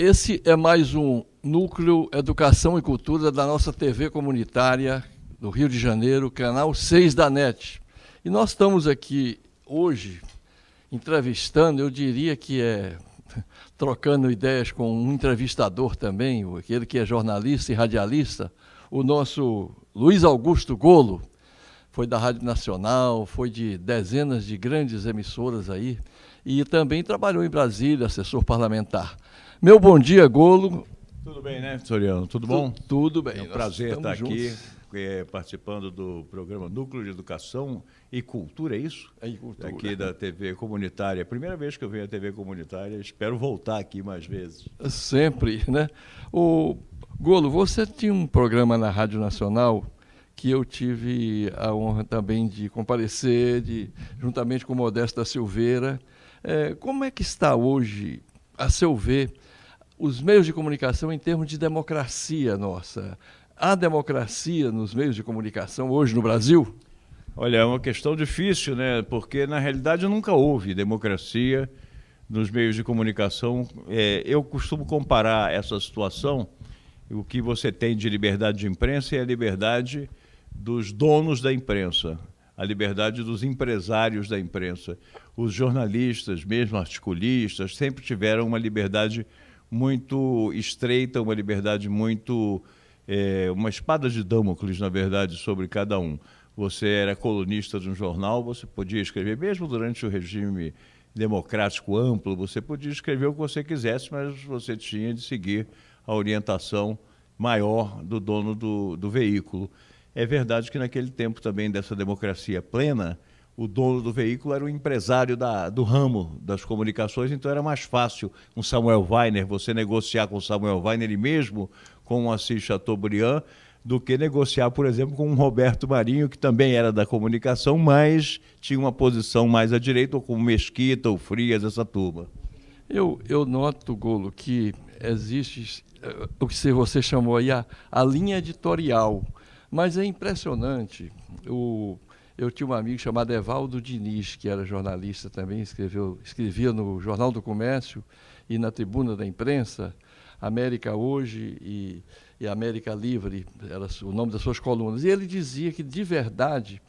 Esse é mais um Núcleo Educação e Cultura da nossa TV comunitária do Rio de Janeiro, canal 6 da NET. E nós estamos aqui hoje entrevistando, eu diria que trocando ideias com um entrevistador também, aquele que é jornalista e radialista, o nosso Luiz Augusto Golo. Foi da Rádio Nacional, foi de dezenas de grandes emissoras aí, e também trabalhou em Brasília, assessor parlamentar. Meu bom dia, Golo. Tudo bem, né, Soriano? Tudo bom? Tudo bem. É um prazer estar aqui participando do programa Núcleo de Educação e Cultura, é isso? É cultura. Aqui da TV Comunitária. Primeira vez que eu venho à TV Comunitária, espero voltar aqui mais vezes. Sempre, né? Golo, você tinha um programa na Rádio Nacional que eu tive a honra também de comparecer, juntamente com Modesto da Silveira. Como é que está hoje, a seu ver, os meios de comunicação em termos de democracia nossa? Há democracia nos meios de comunicação hoje no Brasil? Olha, é uma questão difícil, né? Porque, na realidade, nunca houve democracia nos meios de comunicação. Eu costumo comparar essa situação, o que você tem de liberdade de imprensa é a liberdade dos donos da imprensa, a liberdade dos empresários da imprensa. Os jornalistas, mesmo articulistas, sempre tiveram uma liberdade muito estreita, uma liberdade muito... uma espada de Damocles, na verdade, sobre cada um. Você era colunista de um jornal, você podia escrever, mesmo durante o regime democrático amplo, você podia escrever o que você quisesse, mas você tinha de seguir a orientação maior do dono do veículo. É verdade que naquele tempo também dessa democracia plena, o dono do veículo era o empresário do ramo das comunicações, então era mais fácil com Samuel Weiner, você negociar com Samuel Weiner e mesmo com o Assis Chateaubriand, do que negociar, por exemplo, com o Roberto Marinho, que também era da comunicação, mas tinha uma posição mais à direita, ou com o Mesquita, o Frias, essa turma. Eu noto, Golo, que existe o que você chamou aí a linha editorial, mas é impressionante. Eu tinha um amigo chamado Evaldo Diniz, que era jornalista também, escrevia no Jornal do Comércio e na Tribuna da Imprensa, América Hoje e América Livre, era o nome das suas colunas. E ele dizia que, de verdade,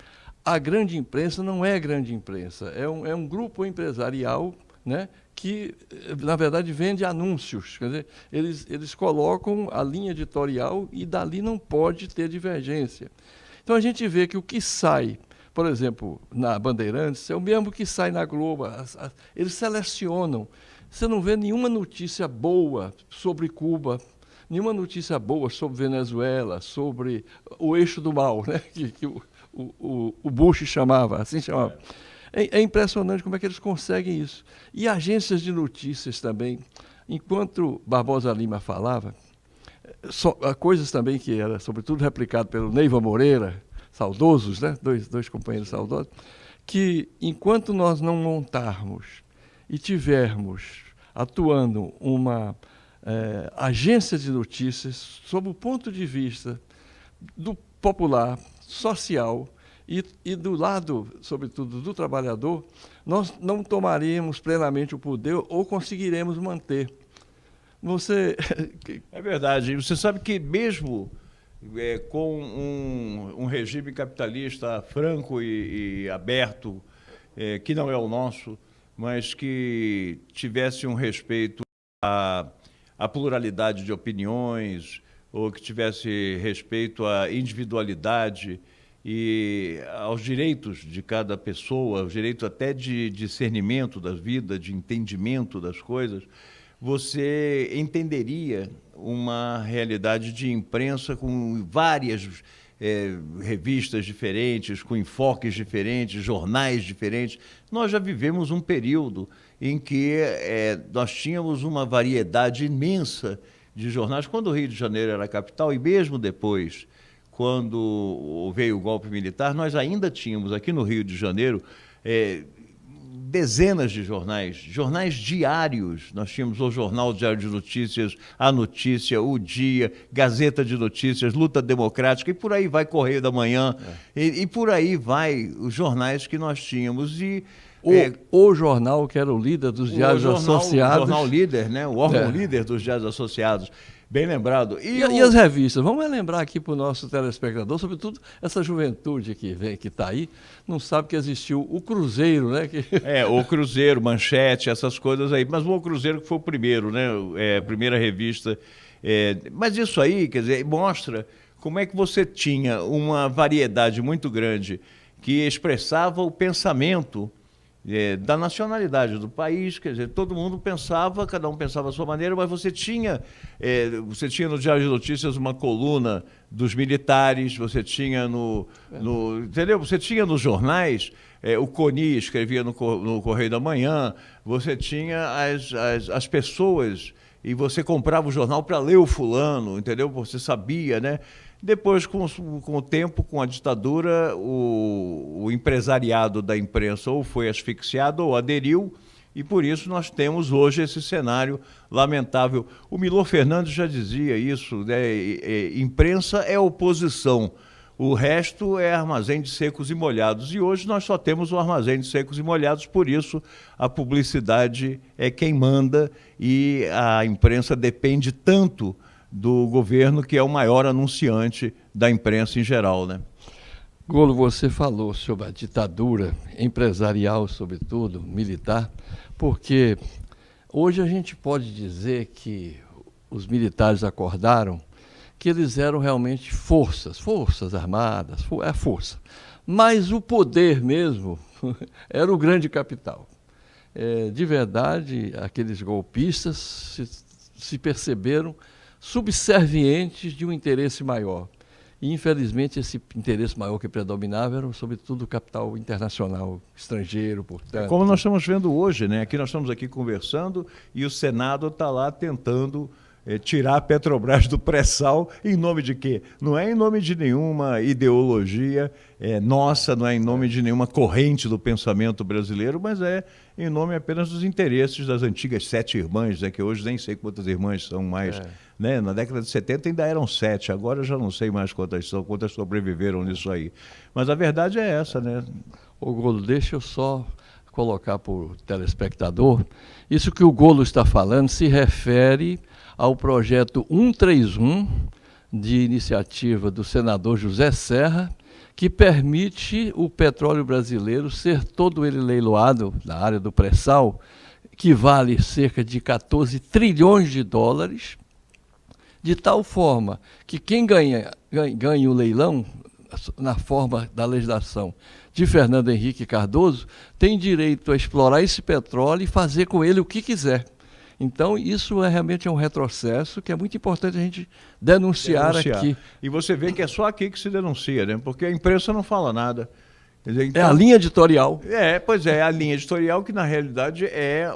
a grande imprensa não é grande imprensa, é um grupo empresarial, né, que, na verdade, vende anúncios. Quer dizer, eles colocam a linha editorial e dali não pode ter divergência. Então, a gente vê que o que sai, por exemplo, na Bandeirantes, é o mesmo que sai na Globo. Eles selecionam. Você não vê nenhuma notícia boa sobre Cuba, nenhuma notícia boa sobre Venezuela, sobre o eixo do mal, né, que o Bush chamava, assim chamava. É impressionante como é que eles conseguem isso. E agências de notícias também. Enquanto Barbosa Lima falava, coisas também que era, sobretudo, replicado pelo Neiva Moreira, saudosos, né? Dois companheiros saudosos, que enquanto nós não montarmos e tivermos atuando uma agência de notícias sob o ponto de vista do popular, social, e do lado, sobretudo, do trabalhador, nós não tomaremos plenamente o poder ou conseguiremos manter. É verdade. Você sabe que mesmo com um regime capitalista franco e aberto, que não é o nosso, mas que tivesse um respeito à pluralidade de opiniões, ou que tivesse respeito à individualidade e aos direitos de cada pessoa, aos direitos até de discernimento da vida, de entendimento das coisas, você entenderia uma realidade de imprensa com várias revistas diferentes, com enfoques diferentes, jornais diferentes. Nós já vivemos um período em que nós tínhamos uma variedade imensa de jornais, quando o Rio de Janeiro era a capital, e mesmo depois, quando veio o golpe militar, nós ainda tínhamos aqui no Rio de Janeiro dezenas de jornais diários. Nós tínhamos o Jornal Diário de Notícias, A Notícia, O Dia, Gazeta de Notícias, Luta Democrática, e por aí vai Correio da Manhã, e por aí vai os jornais que nós tínhamos. E O jornal que era o líder dos diários associados. O jornal líder, né? O órgão líder dos diários associados. Bem lembrado. E as revistas? Vamos lembrar aqui para o nosso telespectador, sobretudo essa juventude que está aí, não sabe que existiu o Cruzeiro, né? O Cruzeiro, Manchete, essas coisas aí. Mas o Cruzeiro que foi o primeiro, né? A primeira revista. Mas isso aí, quer dizer, mostra como é que você tinha uma variedade muito grande que expressava o pensamento da nacionalidade do país, quer dizer, todo mundo pensava, cada um pensava a sua maneira, mas você tinha no Diário de Notícias uma coluna dos militares, você tinha entendeu? Você tinha nos jornais, o Coni escrevia no Correio da Manhã, você tinha as pessoas, e você comprava o jornal para ler o fulano, entendeu? Você sabia, né? Depois, com o tempo, com a ditadura, o empresariado da imprensa ou foi asfixiado ou aderiu, e por isso nós temos hoje esse cenário lamentável. O Milor Fernandes já dizia isso, né? Imprensa é oposição, o resto é armazém de secos e molhados. E hoje nós só temos o armazém de secos e molhados, por isso a publicidade é quem manda e a imprensa depende tanto do governo, que é o maior anunciante da imprensa em geral, né? Golo, você falou sobre a ditadura empresarial, sobretudo, militar, porque hoje a gente pode dizer que os militares acordaram que eles eram realmente forças armadas, força. Mas o poder mesmo era o grande capital. De verdade, aqueles golpistas se perceberam subservientes de um interesse maior. E, infelizmente, esse interesse maior que predominava era, sobretudo, o capital internacional, estrangeiro, portanto. Como nós estamos vendo hoje, né? Nós estamos aqui conversando e o Senado está lá tentando tirar a Petrobras do pré-sal em nome de quê? Não é em nome de nenhuma ideologia nossa, não é em nome de nenhuma corrente do pensamento brasileiro, mas é em nome apenas dos interesses das antigas 7 irmãs, que hoje nem sei quantas irmãs são mais. Né? Na década de 70 ainda eram 7, agora eu já não sei mais quantas são, quantas sobreviveram nisso aí. Mas a verdade é essa, né? Ô Golo, deixa eu só colocar para o telespectador, isso que o Golo está falando se refere ao projeto 131 de iniciativa do senador José Serra, que permite o petróleo brasileiro ser todo ele leiloado na área do pré-sal, que vale cerca de 14 trilhões de dólares, de tal forma que quem ganha o leilão, na forma da legislação de Fernando Henrique Cardoso, tem direito a explorar esse petróleo e fazer com ele o que quiser. Então, isso realmente é um retrocesso que é muito importante a gente denunciar aqui. E você vê que é só aqui que se denuncia, né? Porque a imprensa não fala nada. Quer dizer, então, é a linha editorial. Pois é, a linha editorial que, na realidade, é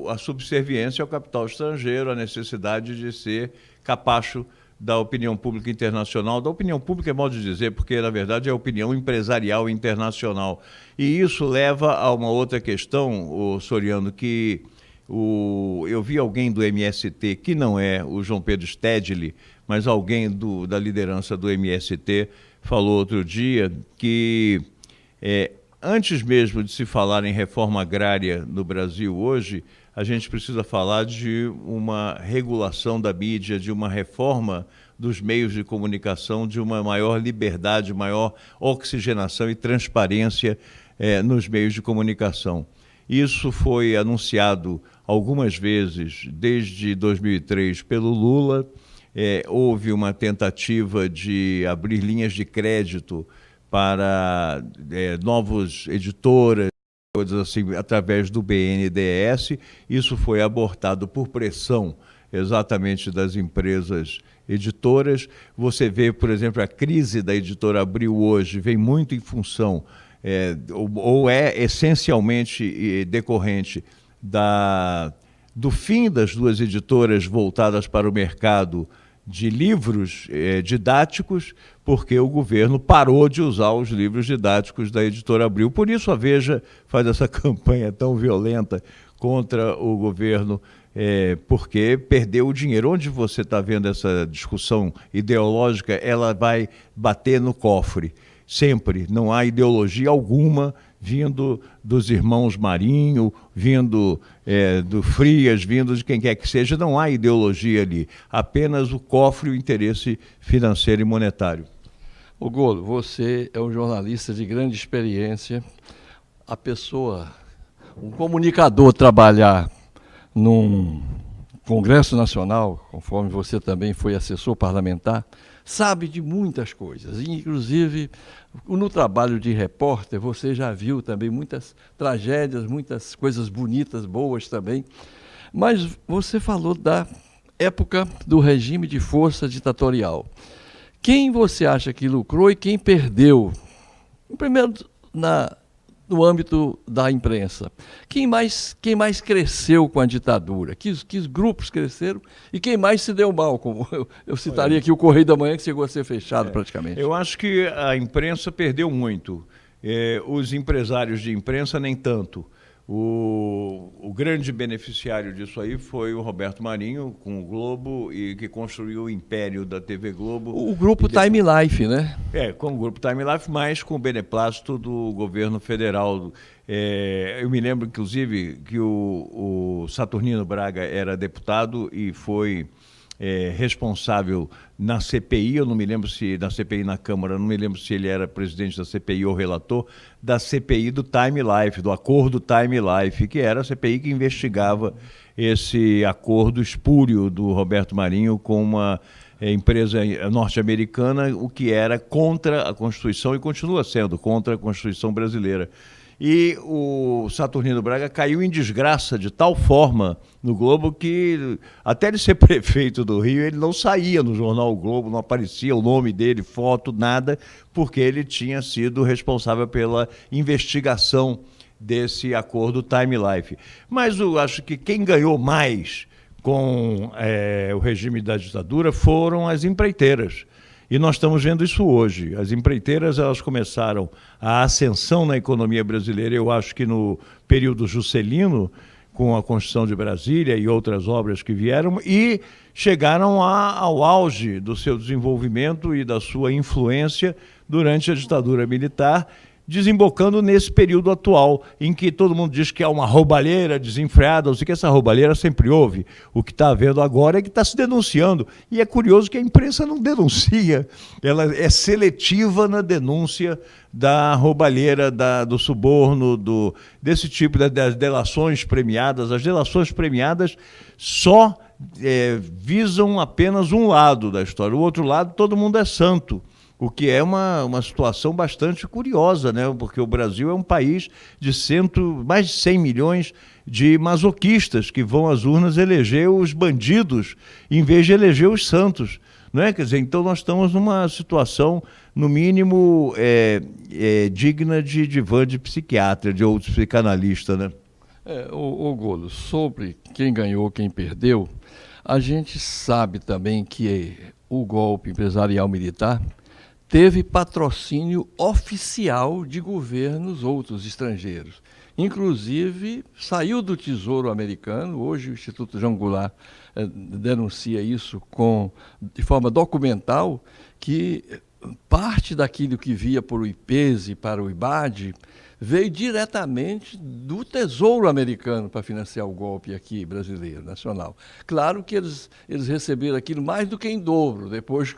a subserviência ao capital estrangeiro, a necessidade de ser capacho da opinião pública internacional. Da opinião pública é modo de dizer, porque, na verdade, é a opinião empresarial internacional. E isso leva a uma outra questão, Soriano, que eu vi alguém do MST, que não é o João Pedro Stedley, mas alguém da liderança do MST, falou outro dia que, antes mesmo de se falar em reforma agrária no Brasil hoje, a gente precisa falar de uma regulação da mídia, de uma reforma dos meios de comunicação, de uma maior liberdade, maior oxigenação e transparência nos meios de comunicação. Isso foi anunciado algumas vezes desde 2003 pelo Lula. Houve uma tentativa de abrir linhas de crédito para novas editoras, coisas assim, através do BNDES. Isso foi abortado por pressão exatamente das empresas editoras. Você vê, por exemplo, a crise da editora Abril hoje vem muito em função, ou é essencialmente decorrente do fim das duas editoras voltadas para o mercado de livros didáticos, porque o governo parou de usar os livros didáticos da editora Abril. Por isso a Veja faz essa campanha tão violenta contra o governo, porque perdeu o dinheiro. Onde você está vendo essa discussão ideológica, ela vai bater no cofre. sempre. Não há ideologia alguma vindo dos irmãos Marinho, vindo do Frias, vindo de quem quer que seja. Não há ideologia ali, apenas o cofre e o interesse financeiro e monetário. Ô Golo, você é um jornalista de grande experiência. A pessoa, um comunicador, trabalhar num Congresso Nacional, conforme você também foi assessor parlamentar, sabe de muitas coisas. Inclusive, no trabalho de repórter, você já viu também muitas tragédias, muitas coisas bonitas, boas também. Mas você falou da época do regime de força ditatorial. Quem você acha que lucrou e quem perdeu? Primeiro, no âmbito da imprensa. Quem mais cresceu com a ditadura? Que grupos cresceram e quem mais se deu mal? Como eu citaria aqui o Correio da Manhã, que chegou a ser fechado praticamente. Eu acho que a imprensa perdeu muito. Os empresários de imprensa, nem tanto. O grande beneficiário disso aí foi o Roberto Marinho, com o Globo, e que construiu o império da TV Globo. O grupo Time Life, né? Com o grupo Time Life, mas com o beneplácito do governo federal. Eu me lembro, inclusive, que o Saturnino Braga era deputado e foi responsável na CPI, eu não me lembro se na CPI na Câmara, não me lembro se ele era presidente da CPI ou relator, da CPI do Time Life, do acordo Time Life, que era a CPI que investigava esse acordo espúrio do Roberto Marinho com uma empresa norte-americana, o que era contra a Constituição e continua sendo contra a Constituição brasileira. E o Saturnino Braga caiu em desgraça de tal forma no Globo que, até ele ser prefeito do Rio, ele não saía no jornal O Globo, não aparecia o nome dele, foto, nada, porque ele tinha sido responsável pela investigação desse acordo Time Life. Mas eu acho que quem ganhou mais com o regime da ditadura foram as empreiteiras. E nós estamos vendo isso hoje. As empreiteiras, elas começaram a ascensão na economia brasileira, eu acho que no período Juscelino, com a Construção de Brasília e outras obras que vieram, e chegaram ao auge do seu desenvolvimento e da sua influência durante a ditadura militar, desembocando nesse período atual, em que todo mundo diz que há uma roubalheira desenfreada, ou seja, que essa roubalheira sempre houve. O que está havendo agora é que está se denunciando. E é curioso que a imprensa não denuncia, ela é seletiva na denúncia da roubalheira, do suborno, desse tipo das delações premiadas. As delações premiadas só visam apenas um lado da história, o outro lado todo mundo é santo. O que é uma situação bastante curiosa, né? Porque o Brasil é um país de mais de 100 milhões de masoquistas que vão às urnas eleger os bandidos em vez de eleger os santos. Não é? Quer dizer, então nós estamos numa situação, no mínimo, digna de divã de psiquiatra, ou de psicanalista, né? O Golo, sobre quem ganhou, quem perdeu, a gente sabe também que o golpe empresarial militar teve patrocínio oficial de governos outros estrangeiros. Inclusive, saiu do Tesouro Americano, hoje o Instituto João Goulart denuncia isso de forma documental, que parte daquilo que via por o IPESE para o IBAD veio diretamente do Tesouro Americano para financiar o golpe aqui brasileiro, nacional. Claro que eles receberam aquilo mais do que em dobro, depois,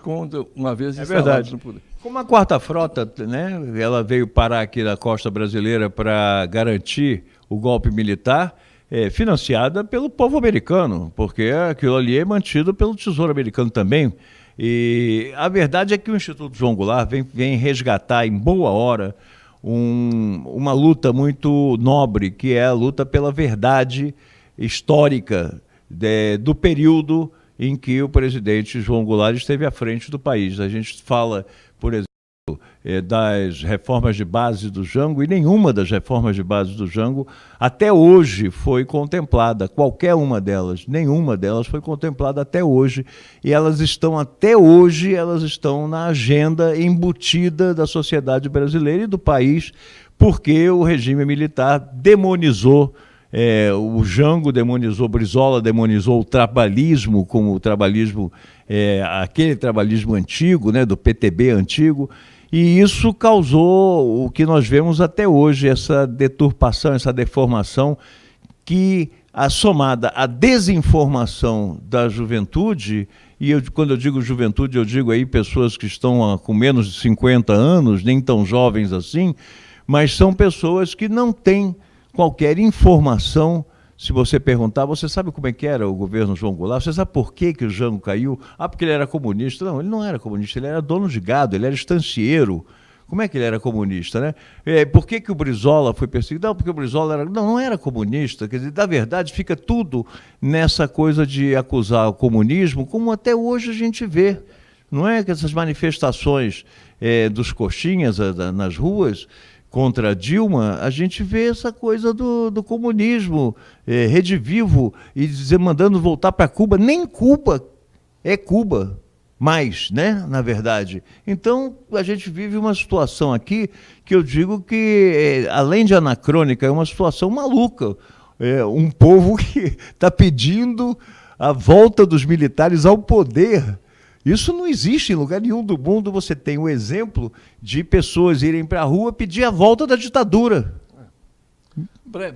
uma vez instalados no poder. Como a Quarta Frota, né, ela veio parar aqui na costa brasileira para garantir o golpe militar, financiada pelo povo americano, porque aquilo ali é mantido pelo Tesouro Americano também. E a verdade é que o Instituto João Goulart vem resgatar em boa hora uma luta muito nobre, que é a luta pela verdade histórica do período em que o presidente João Goulart esteve à frente do país. A gente fala, por exemplo, das reformas de base do Jango, e nenhuma das reformas de base do Jango até hoje foi contemplada, qualquer uma delas, nenhuma delas foi contemplada até hoje, e elas estão na agenda embutida da sociedade brasileira e do país, porque o regime militar demonizou o Jango, demonizou Brizola, demonizou o trabalhismo, como o trabalhismo, aquele trabalhismo antigo, né, do PTB antigo. E isso causou o que nós vemos até hoje, essa deturpação, essa deformação, que, somada à desinformação da juventude, e quando eu digo juventude, eu digo aí pessoas que estão com menos de 50 anos, nem tão jovens assim, mas são pessoas que não têm qualquer informação. Se você perguntar, você sabe como é que era o governo João Goulart? Você sabe por que o Jango caiu? Ah, porque ele era comunista. Não, ele não era comunista, ele era dono de gado, ele era estancieiro. Como é que ele era comunista, né? Por que o Brizola foi perseguido? Não, porque o Brizola era... não era comunista. Quer dizer, na verdade, fica tudo nessa coisa de acusar o comunismo, como até hoje a gente vê. Não é que essas manifestações dos coxinhas nas ruas contra Dilma, a gente vê essa coisa do comunismo, Rede Vivo, e mandando voltar para Cuba. Nem Cuba é Cuba mais, né, na verdade. Então, a gente vive uma situação aqui que eu digo que, além de anacrônica, é uma situação maluca. Um povo que está pedindo a volta dos militares ao poder. Isso não existe em lugar nenhum do mundo. Você tem o exemplo de pessoas irem para a rua pedir a volta da ditadura.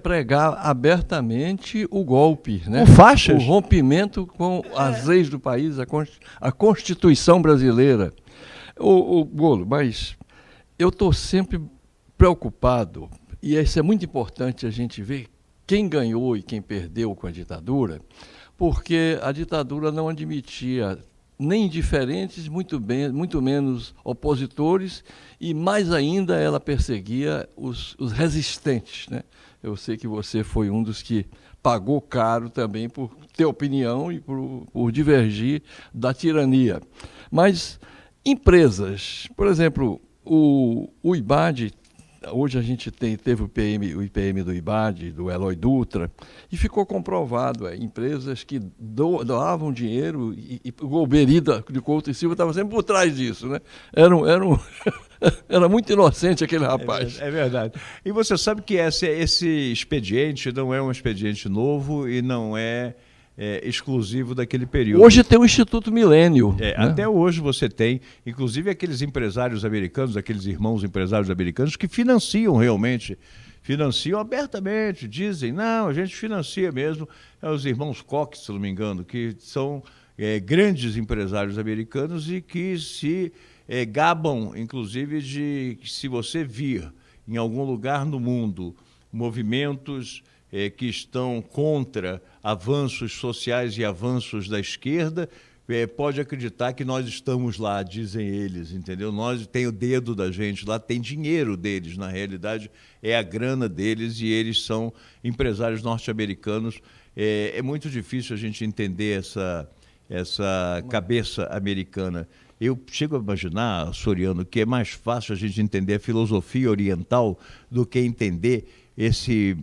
Pregar abertamente o golpe, né? Com faixas. O rompimento com as leis do país, a Constituição brasileira. O Golo, mas eu estou sempre preocupado, e isso é muito importante a gente ver quem ganhou e quem perdeu com a ditadura, porque a ditadura não admitia nem diferentes, muito menos opositores, e mais ainda ela perseguia os resistentes, né? Eu sei que você foi um dos que pagou caro também por ter opinião e por divergir da tirania. Mas empresas, por exemplo, o IBAD, hoje a gente teve o IPM do IBAD, do Eloy Dutra, e ficou comprovado, empresas que doavam dinheiro, e o Golbery de Couto e Silva estava sempre por trás disso, né? Era muito inocente aquele rapaz. É verdade. E você sabe que esse expediente não é um expediente novo e não é exclusivo daquele período. Hoje tem o Instituto Milênio. Né? Até hoje você tem, inclusive aqueles empresários americanos, aqueles irmãos empresários americanos que financiam abertamente, dizem, não, a gente financia mesmo, os irmãos Koch, se não me engano, que são grandes empresários americanos e que se gabam, inclusive, de que se você vir em algum lugar no mundo movimentos que estão contra avanços sociais e avanços da esquerda, pode acreditar que nós estamos lá, dizem eles, entendeu? Nós tem o dedo da gente lá, tem dinheiro deles, na realidade é a grana deles e eles são empresários norte-americanos. É muito difícil a gente entender essa cabeça americana. Eu chego a imaginar, Soriano, que é mais fácil a gente entender a filosofia oriental do que entender esse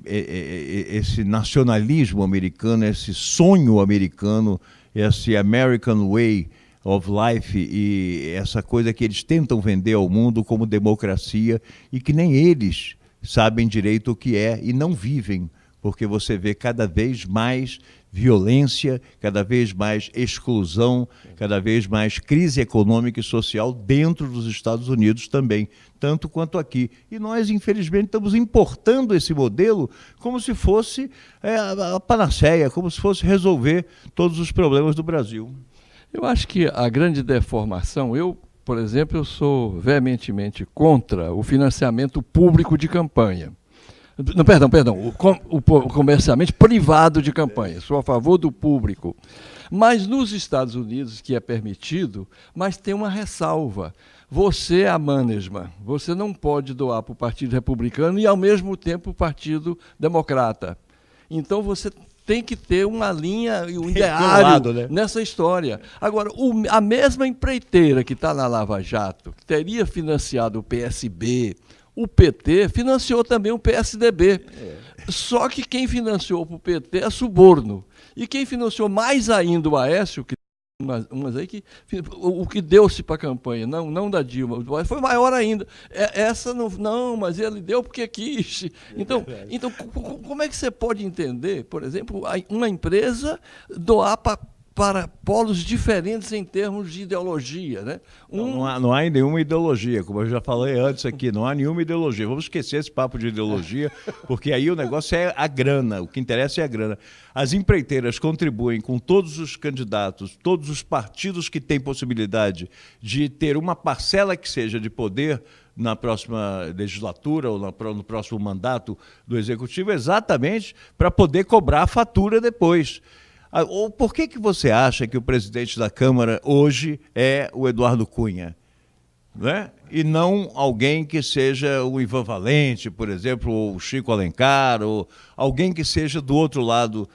nacionalismo americano, esse sonho americano, esse American Way of Life e essa coisa que eles tentam vender ao mundo como democracia e que nem eles sabem direito o que é e não vivem, porque você vê cada vez mais violência, cada vez mais exclusão, cada vez mais crise econômica e social dentro dos Estados Unidos também, tanto quanto aqui. E nós, infelizmente, estamos importando esse modelo como se fosse a panaceia, como se fosse resolver todos os problemas do Brasil. Eu acho que a grande deformação, por exemplo, eu sou veementemente contra o financiamento público de campanha. Não, perdão, o comercialmente privado de campanha. Sou a favor do público. Mas nos Estados Unidos, que é permitido, mas tem uma ressalva. Você é a management. Você não pode doar para o Partido Republicano e, ao mesmo tempo, o Partido Democrata. Então, você tem que ter uma linha e um ideário né? nessa história. Agora, a mesma empreiteira que está na Lava Jato, que teria financiado o PSB, o PT financiou também o PSDB. Só que quem financiou para o PT é suborno. E quem financiou mais ainda o Aécio, umas aí o que deu-se para a campanha, não da Dilma, foi maior ainda. Essa não, mas ele deu porque quis. Então, como é que você pode entender, por exemplo, uma empresa doar para para polos diferentes em termos de ideologia, né? Não há nenhuma ideologia, como eu já falei antes aqui, não há nenhuma ideologia. Vamos esquecer esse papo de ideologia, porque aí o negócio é a grana, o que interessa é a grana. As empreiteiras contribuem com todos os candidatos, todos os partidos que têm possibilidade de ter uma parcela que seja de poder na próxima legislatura ou no próximo mandato do Executivo, exatamente para poder cobrar a fatura depois. Ou por que você acha que o presidente da Câmara hoje é o Eduardo Cunha, né? E não alguém que seja o Ivan Valente, por exemplo, ou o Chico Alencar, ou alguém que seja do outro lado,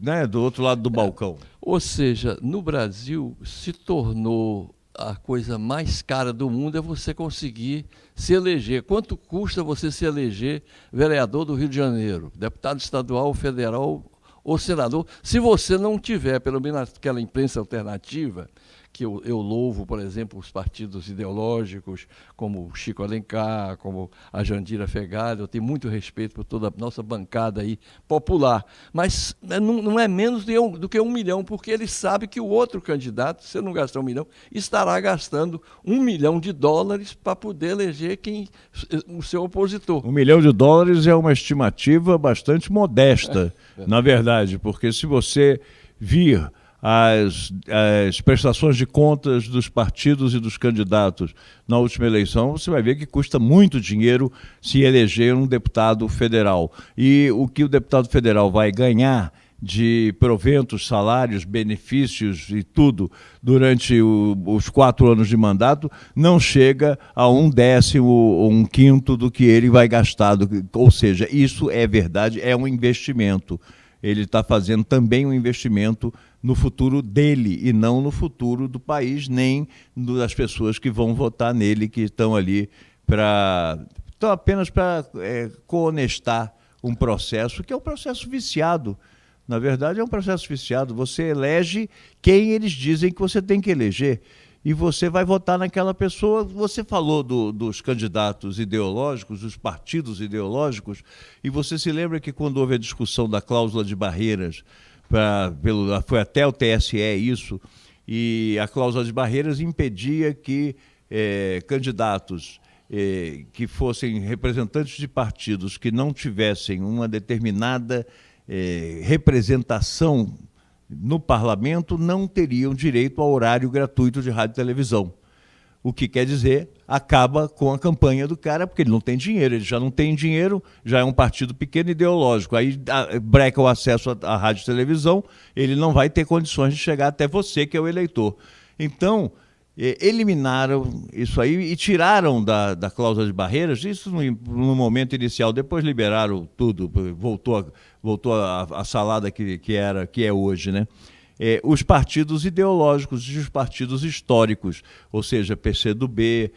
né, do outro lado do balcão? Ou seja, no Brasil se tornou a coisa mais cara do mundo é você conseguir se eleger. Quanto custa você se eleger vereador do Rio de Janeiro, deputado estadual, federal ou senador, se você não tiver, pelo menos aquela imprensa alternativa, que eu louvo, por exemplo, os partidos ideológicos, como o Chico Alencar, como a Jandira Fegali, eu tenho muito respeito por toda a nossa bancada aí popular, mas não é menos do que 1 milhão, porque ele sabe que o outro candidato, se não gastar 1 milhão, estará gastando $1 milhão para poder eleger o seu opositor. $1 milhão é uma estimativa bastante modesta, na verdade, porque se você vir as prestações de contas dos partidos e dos candidatos na última eleição, você vai ver que custa muito dinheiro se eleger um deputado federal. E o que o deputado federal vai ganhar de proventos, salários, benefícios e tudo durante os 4 anos de mandato não chega a 1/10 ou 1/5 do que ele vai gastar. Ou seja, isso é verdade, é um investimento. Ele está fazendo também um investimento no futuro dele e não no futuro do país, nem das pessoas que vão votar nele, que estão ali apenas para cohonestar um processo que é um processo viciado. Na verdade, é um processo viciado. Você elege quem eles dizem que você tem que eleger e você vai votar naquela pessoa. Você falou dos candidatos ideológicos, dos partidos ideológicos, e você se lembra que quando houve a discussão da cláusula de barreiras, foi até o TSE isso, e a cláusula de barreiras impedia que candidatos que fossem representantes de partidos que não tivessem uma determinada representação no parlamento não teriam direito ao horário gratuito de rádio e televisão. O que quer dizer, acaba com a campanha do cara, porque ele não tem dinheiro, ele já não tem dinheiro, já é um partido pequeno ideológico, aí breca o acesso à rádio e televisão, ele não vai ter condições de chegar até você, que é o eleitor. Então, eliminaram isso aí e tiraram da cláusula de barreiras, isso no momento inicial, depois liberaram tudo, voltou a salada que é hoje, né? Os partidos ideológicos e os partidos históricos, ou seja, PCdoB,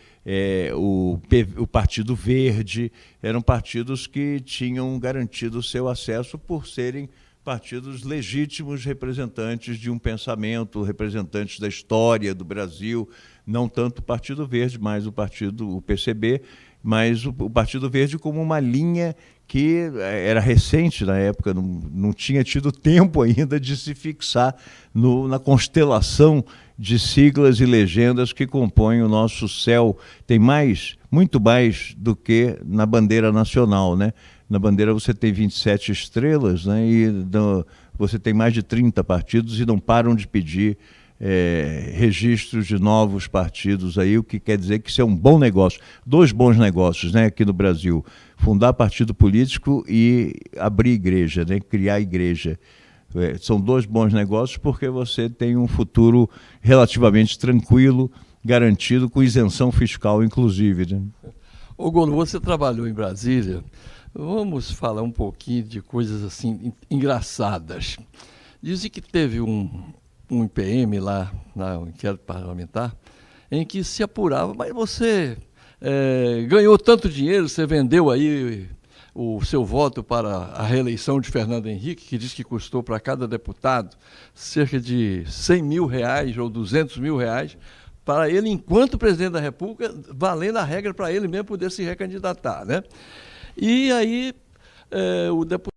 o Partido Verde, eram partidos que tinham garantido o seu acesso por serem partidos legítimos, representantes de um pensamento, representantes da história do Brasil, não tanto o Partido Verde, mas o PCB, mas o Partido Verde como uma linha que era recente na época, não tinha tido tempo ainda de se fixar na constelação de siglas e legendas que compõem o nosso céu. Tem muito mais do que na bandeira nacional, né? Na bandeira você tem 27 estrelas, né? E você tem mais de 30 partidos e não param de pedir registros de novos partidos aí, o que quer dizer que isso é um bom negócio. 2 bons negócios, né, aqui no Brasil: fundar partido político e abrir igreja, né, criar igreja. São 2 bons negócios porque você tem um futuro relativamente tranquilo, garantido, com isenção fiscal, inclusive, né? Ô Golo, você trabalhou em Brasília. Vamos falar um pouquinho de coisas assim engraçadas. Dizem que teve um IPM lá, no inquérito parlamentar, em que se apurava, mas você ganhou tanto dinheiro, você vendeu aí o seu voto para a reeleição de Fernando Henrique, que diz que custou para cada deputado cerca de R$100 mil ou R$200 mil, para ele, enquanto presidente da República, valendo a regra para ele mesmo poder se recandidatar, né? E aí o deputado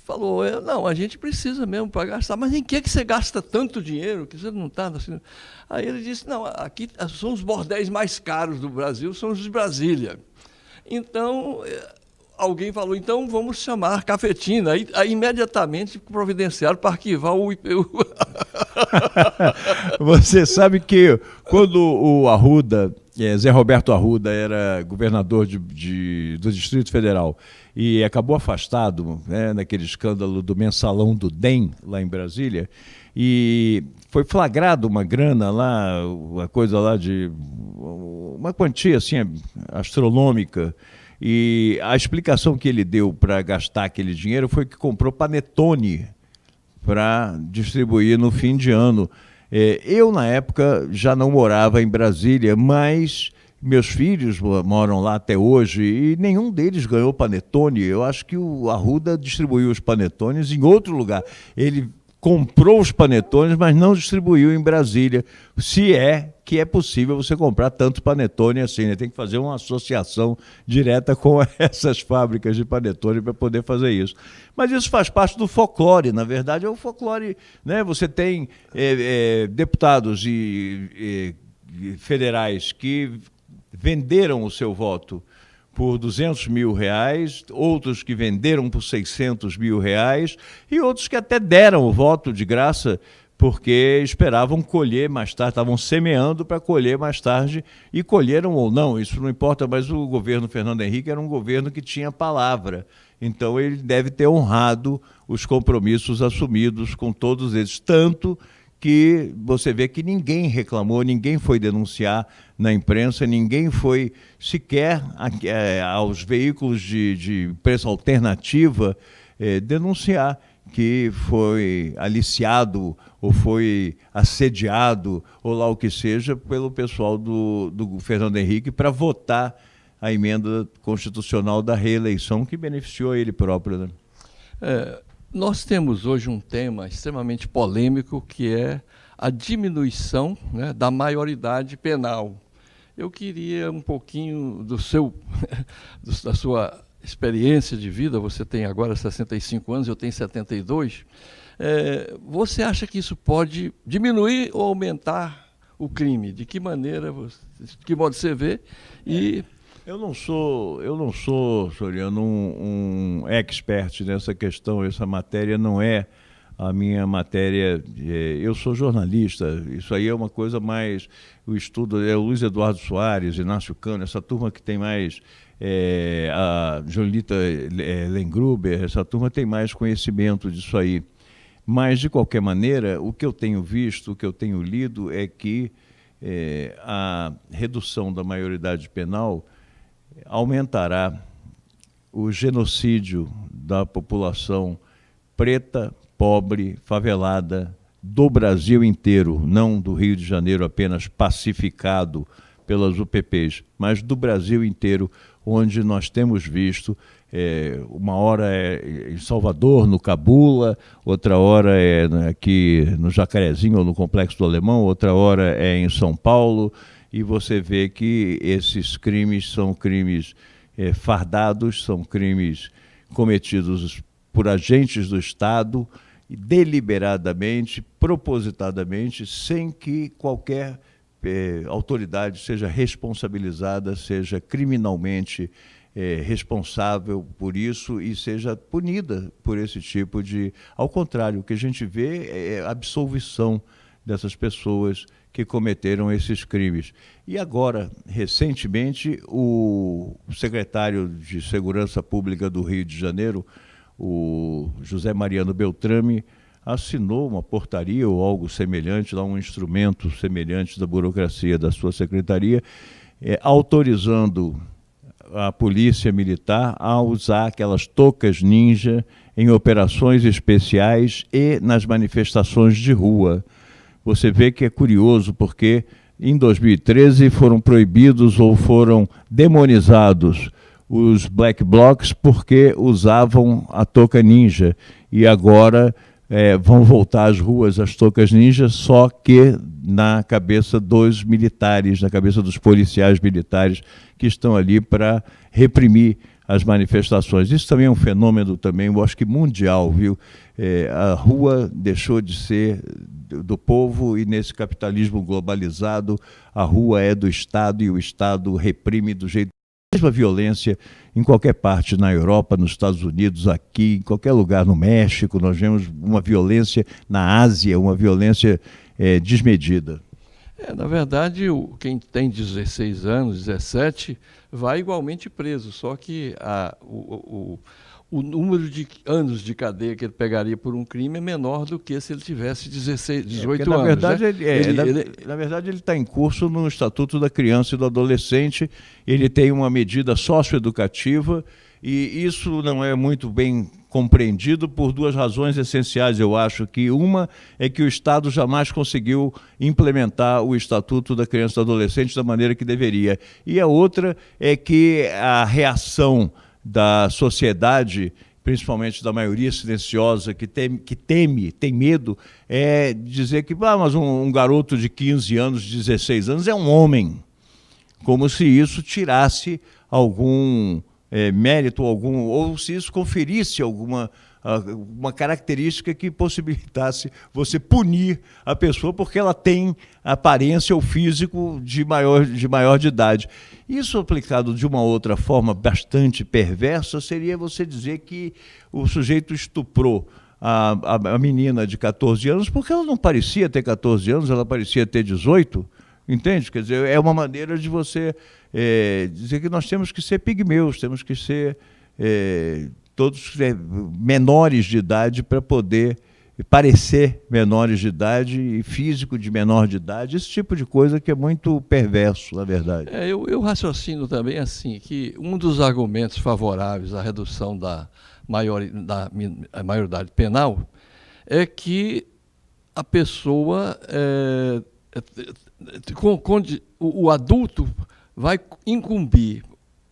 falou, não, a gente precisa mesmo para gastar, mas em que você gasta tanto dinheiro que você não está... Assim... Aí ele disse, não, aqui são os bordéis mais caros do Brasil, são os de Brasília. Então, alguém falou, então vamos chamar Cafetina. Aí imediatamente providenciaram para arquivar o IPU. Você sabe que quando o Arruda, Zé Roberto Arruda, era governador do Distrito Federal e acabou afastado, né, naquele escândalo do mensalão do DEM, lá em Brasília, e foi flagrado uma grana lá, uma coisa lá de uma quantia assim, astronômica, e a explicação que ele deu para gastar aquele dinheiro foi que comprou panetone para distribuir no fim de ano. Eu, na época, já não morava em Brasília, mas meus filhos moram lá até hoje e nenhum deles ganhou panetone. Eu acho que o Arruda distribuiu os panetones em outro lugar. Ele comprou os panetones, mas não distribuiu em Brasília, se é que é possível você comprar tanto panetone assim, né? Tem que fazer uma associação direta com essas fábricas de panetone para poder fazer isso. Mas isso faz parte do folclore, na verdade é o folclore, né? Você tem deputados federais que venderam o seu voto por R$200 mil, outros que venderam por R$600 mil e outros que até deram o voto de graça porque esperavam colher mais tarde, estavam semeando para colher mais tarde e colheram ou não, isso não importa, mas o governo Fernando Henrique era um governo que tinha palavra, então ele deve ter honrado os compromissos assumidos com todos eles, tanto que você vê que ninguém reclamou, ninguém foi denunciar na imprensa, ninguém foi sequer aos veículos de imprensa alternativa denunciar que foi aliciado ou foi assediado, ou lá o que seja, pelo pessoal do Fernando Henrique para votar a emenda constitucional da reeleição que beneficiou ele próprio, né? Nós temos hoje um tema extremamente polêmico, que é a diminuição, né, da maioridade penal. Eu queria um pouquinho da sua experiência de vida, você tem agora 65 anos, eu tenho 72. Você acha que isso pode diminuir ou aumentar o crime? De que maneira, de que modo você vê? Eu não sou, Soriano, um expert nessa questão, essa matéria não é a minha matéria, eu sou jornalista, isso aí é uma coisa mais, o estudo é o Luiz Eduardo Soares, Inácio Cano, essa turma que tem mais, a Jolita Lengruber, essa turma tem mais conhecimento disso aí. Mas, de qualquer maneira, o que eu tenho visto, o que eu tenho lido é que a redução da maioridade penal aumentará o genocídio da população preta, pobre, favelada do Brasil inteiro, não do Rio de Janeiro apenas pacificado pelas UPPs, mas do Brasil inteiro, onde nós temos visto, uma hora é em Salvador, no Cabula, outra hora é aqui no Jacarezinho ou no Complexo do Alemão, outra hora é em São Paulo, e você vê que esses crimes são crimes fardados, são crimes cometidos por agentes do Estado, deliberadamente, propositadamente, sem que qualquer autoridade seja responsabilizada, seja criminalmente responsável por isso e seja punida por esse tipo de... Ao contrário, o que a gente vê é a absolvição dessas pessoas que cometeram esses crimes. E agora, recentemente, o secretário de Segurança Pública do Rio de Janeiro, o José Mariano Beltrame, assinou uma portaria ou algo semelhante, lá um instrumento semelhante da burocracia da sua secretaria, autorizando a polícia militar a usar aquelas toucas ninja em operações especiais e nas manifestações de rua. Você vê que é curioso, porque em 2013 foram proibidos ou foram demonizados os black blocs porque usavam a touca ninja. E agora vão voltar às ruas as tocas ninjas, só que na cabeça dos militares, na cabeça dos policiais militares que estão ali para reprimir as manifestações. Isso também é um fenômeno também, eu acho que mundial, viu? A rua deixou de ser do povo e nesse capitalismo globalizado a rua é do Estado e o Estado reprime do jeito a mesma violência em qualquer parte na Europa, nos Estados Unidos, aqui, em qualquer lugar, no México, nós vemos uma violência na Ásia, uma violência desmedida. Na verdade, quem tem 16 anos, 17, vai igualmente preso, só que o número de anos de cadeia que ele pegaria por um crime é menor do que se ele tivesse 18 anos. Na verdade, ele está em curso no Estatuto da Criança e do Adolescente, ele tem uma medida socioeducativa e isso não é muito bem compreendido por duas razões essenciais, eu acho. Que uma é que o Estado jamais conseguiu implementar o Estatuto da Criança e do Adolescente da maneira que deveria. E a outra é que a reação da sociedade, principalmente da maioria silenciosa, que tem medo, é dizer que mas um garoto de 15 anos, 16 anos é um homem, como se isso tirasse algum mérito, ou se isso conferisse uma característica que possibilitasse você punir a pessoa porque ela tem aparência ou físico de maior de idade. Isso aplicado de uma outra forma bastante perversa seria você dizer que o sujeito estuprou a menina de 14 anos porque ela não parecia ter 14 anos, ela parecia ter 18, entende? Quer dizer, é uma maneira de você dizer que nós temos que ser pigmeus, temos que ser todos menores de idade para poder parecer menores de idade e físico de menor de idade, esse tipo de coisa que é muito perverso, na verdade. Eu raciocino também assim, que um dos argumentos favoráveis à redução da maioridade penal é que a pessoa, o adulto vai incumbir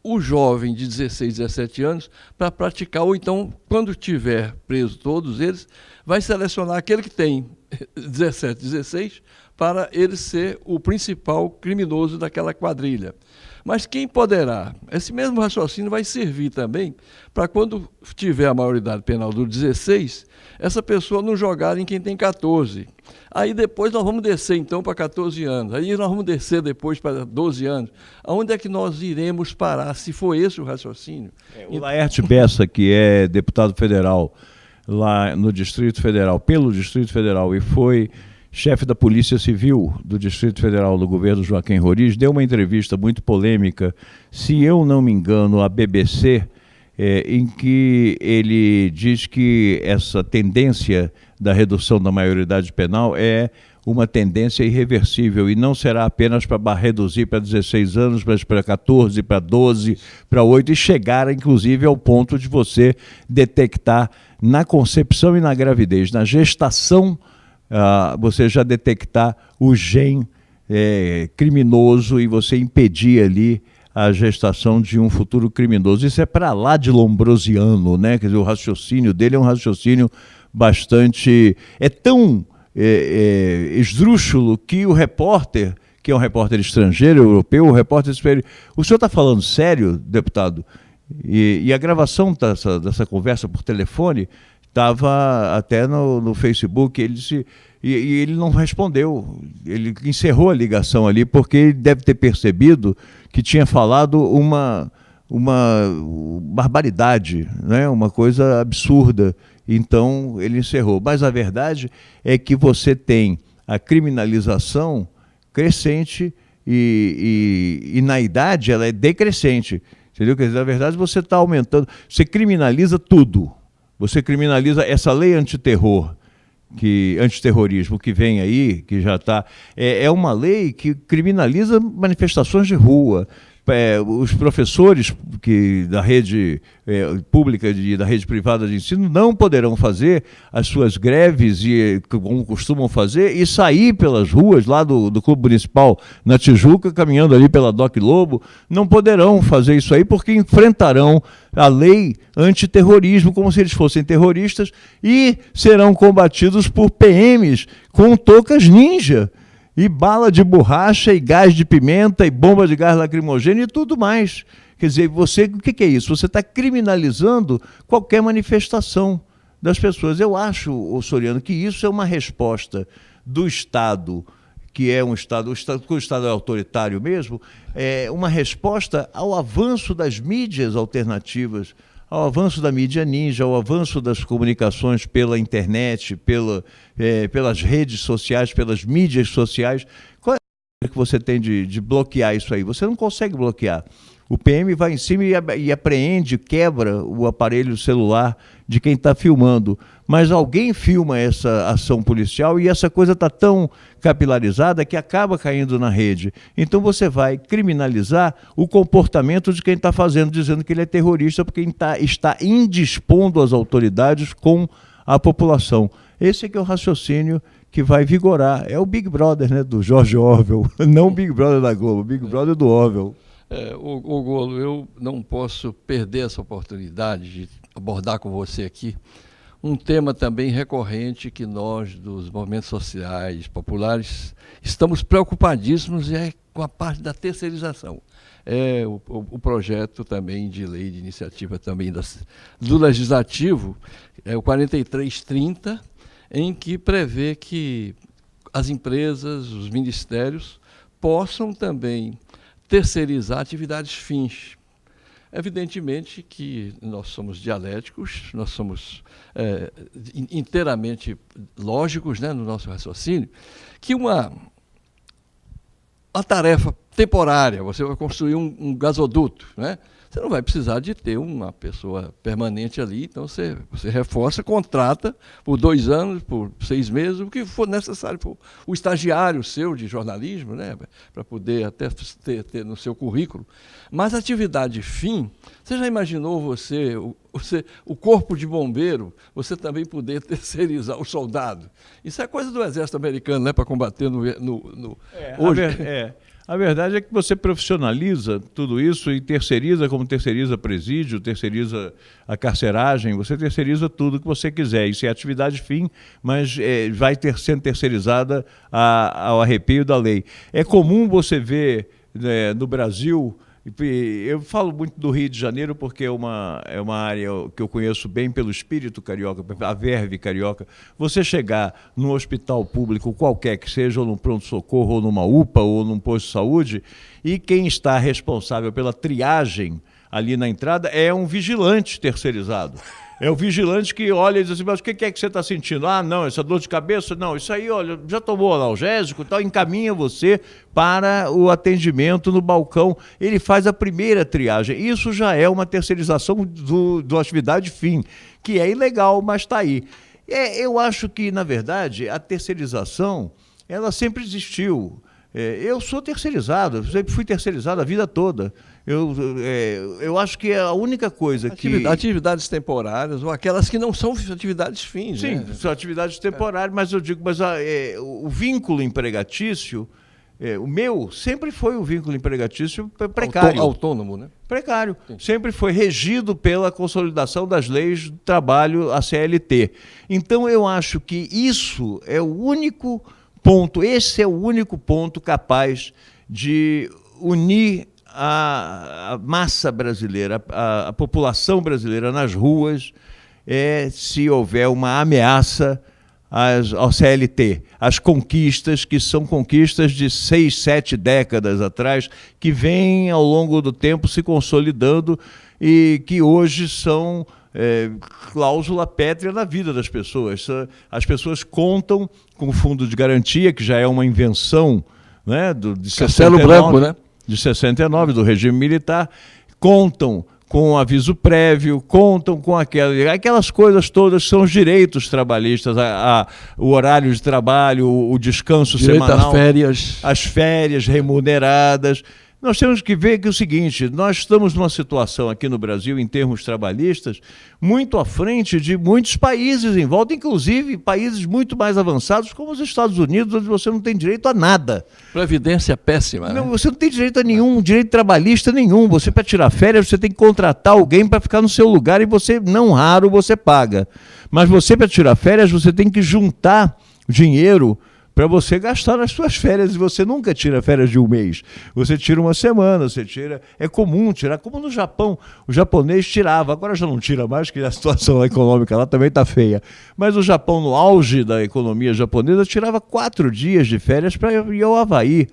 o jovem de 16, 17 anos para praticar, ou então, quando tiver preso todos eles, vai selecionar aquele que tem 17, 16, para ele ser o principal criminoso daquela quadrilha. Mas quem poderá? Esse mesmo raciocínio vai servir também para quando tiver a maioridade penal do 16, essa pessoa não jogar em quem tem 14. Aí depois nós vamos descer então para 14 anos, aí nós vamos descer depois para 12 anos. Aonde é que nós iremos parar, se for esse o raciocínio? O Laerte Bessa, que é deputado federal lá no Distrito Federal, pelo Distrito Federal, e foi chefe da Polícia Civil do Distrito Federal do governo Joaquim Roriz, deu uma entrevista muito polêmica, se eu não me engano, à BBC, em que ele diz que essa tendência da redução da maioridade penal é uma tendência irreversível e não será apenas para reduzir para 16 anos, mas para 14, para 12, para 8 e chegar, inclusive, ao ponto de você detectar na concepção e na gravidez, na gestação, você já detectar o gene criminoso e você impedir ali a gestação de um futuro criminoso. Isso é para lá de lombrosiano, né? Quer dizer, o raciocínio dele é um raciocínio bastante... É tão esdrúxulo que o repórter, que é um repórter estrangeiro, europeu, o repórter... O senhor está falando sério, deputado? E a gravação dessa conversa por telefone estava até no Facebook, ele disse, e ele não respondeu, ele encerrou a ligação ali, porque ele deve ter percebido que tinha falado uma barbaridade, né? Uma coisa absurda, então ele encerrou. Mas a verdade é que você tem a criminalização crescente e na idade ela é decrescente, entendeu? Quer dizer, na verdade você está aumentando, você criminaliza tudo. Você criminaliza essa lei antiterrorismo que vem aí, que já está... É uma lei que criminaliza manifestações de rua, os professores da rede pública e da rede privada de ensino não poderão fazer as suas greves, como costumam fazer, e sair pelas ruas lá do Clube Municipal na Tijuca, caminhando ali pela Doc Lobo. Não poderão fazer isso aí porque enfrentarão a lei antiterrorismo como se eles fossem terroristas e serão combatidos por PMs com toucas ninja e bala de borracha, e gás de pimenta, e bomba de gás lacrimogêneo e tudo mais. Quer dizer, o que é isso? Você está criminalizando qualquer manifestação das pessoas. Eu acho, Soriano, que isso é uma resposta do Estado, que é o Estado é autoritário mesmo, é uma resposta ao avanço das mídias alternativas, ao avanço da mídia ninja, ao avanço das comunicações pela internet, pelas redes sociais, pelas mídias sociais. Qual é a que você tem de bloquear isso aí? Você não consegue bloquear. O PM vai em cima e apreende, quebra o aparelho celular de quem está filmando. Mas alguém filma essa ação policial e essa coisa está tão capilarizada que acaba caindo na rede. Então você vai criminalizar o comportamento de quem está fazendo, dizendo que ele é terrorista porque está indispondo as autoridades com a população. Esse é que é o raciocínio que vai vigorar. É o Big Brother, né, do George Orwell, não o Big Brother da Globo, o Big Brother do Orwell. O Golo, eu não posso perder essa oportunidade de abordar com você aqui um tema também recorrente que nós, dos movimentos sociais populares, estamos preocupadíssimos com a parte da terceirização. É o projeto também de lei de iniciativa também do Legislativo, é o 4330, em que prevê que as empresas, os ministérios, possam também terceirizar atividades fins. Evidentemente que nós somos dialéticos, nós somos inteiramente lógicos, né, no nosso raciocínio, que uma tarefa temporária, você vai construir um gasoduto, né? Você não vai precisar de ter uma pessoa permanente ali, então você reforça, contrata por 2 anos, por 6 meses, o que for necessário, o estagiário seu de jornalismo, né, para poder até ter no seu currículo. Mas atividade fim, você já imaginou o corpo de bombeiro, você também poder terceirizar o soldado? Isso é coisa do exército americano, né, para combater hoje. A verdade é que você profissionaliza tudo isso e terceiriza, como terceiriza presídio, terceiriza a carceragem, você terceiriza tudo que você quiser. Isso é atividade fim, mas vai sendo terceirizada ao arrepio da lei. É comum você ver no Brasil, eu falo muito do Rio de Janeiro porque é uma área que eu conheço bem pelo espírito carioca, a verve carioca. Você chegar num hospital público qualquer que seja, ou num pronto-socorro, ou numa UPA, ou num posto de saúde, e quem está responsável pela triagem ali na entrada é um vigilante terceirizado. É o vigilante que olha e diz assim, mas o que é que você está sentindo? Ah, não, essa dor de cabeça? Não, isso aí, olha, já tomou analgésico e tal, encaminha você para o atendimento no balcão. Ele faz a primeira triagem. Isso já é uma terceirização do atividade fim, que é ilegal, mas está aí. Eu acho que, na verdade, a terceirização, ela sempre existiu. Eu sou terceirizado, eu sempre fui terceirizado a vida toda. Eu acho que é a única coisa que... Atividades temporárias, ou aquelas que não são atividades fins. Sim, né? São atividades temporárias, mas eu digo, o vínculo empregatício, o meu sempre foi um vínculo empregatício precário. Autônomo, né? Precário. Sim. Sempre foi regido pela consolidação das leis do trabalho, a CLT. Então, eu acho que isso é o único ponto, esse é o único ponto capaz de unir a massa brasileira, a população brasileira nas ruas, se houver uma ameaça ao CLT, as conquistas, que são conquistas de 6, 7 décadas atrás, que vêm ao longo do tempo se consolidando e que hoje são cláusula pétrea na vida das pessoas. As pessoas contam com o fundo de garantia, que já é uma invenção, né, de Castelo Branco, né? De 69, do regime militar, contam com aviso prévio, contam com aquelas coisas todas que são os direitos trabalhistas, o horário de trabalho, o descanso direito semanal, às férias. As férias remuneradas. Nós temos que ver que é o seguinte, nós estamos numa situação aqui no Brasil, em termos trabalhistas, muito à frente de muitos países em volta, inclusive países muito mais avançados, como os Estados Unidos, onde você não tem direito a nada. Previdência péssima, né? Não, você não tem direito a nenhum, direito trabalhista nenhum. Você, para tirar férias, você tem que contratar alguém para ficar no seu lugar e você, não raro, você paga. Mas você, para tirar férias, você tem que juntar dinheiro para você gastar nas suas férias, e você nunca tira férias de um mês. Você tira uma semana, você tira... É comum tirar, como no Japão. O japonês tirava, agora já não tira mais, porque a situação econômica lá também está feia. Mas o Japão, no auge da economia japonesa, tirava 4 dias de férias para ir ao Havaí.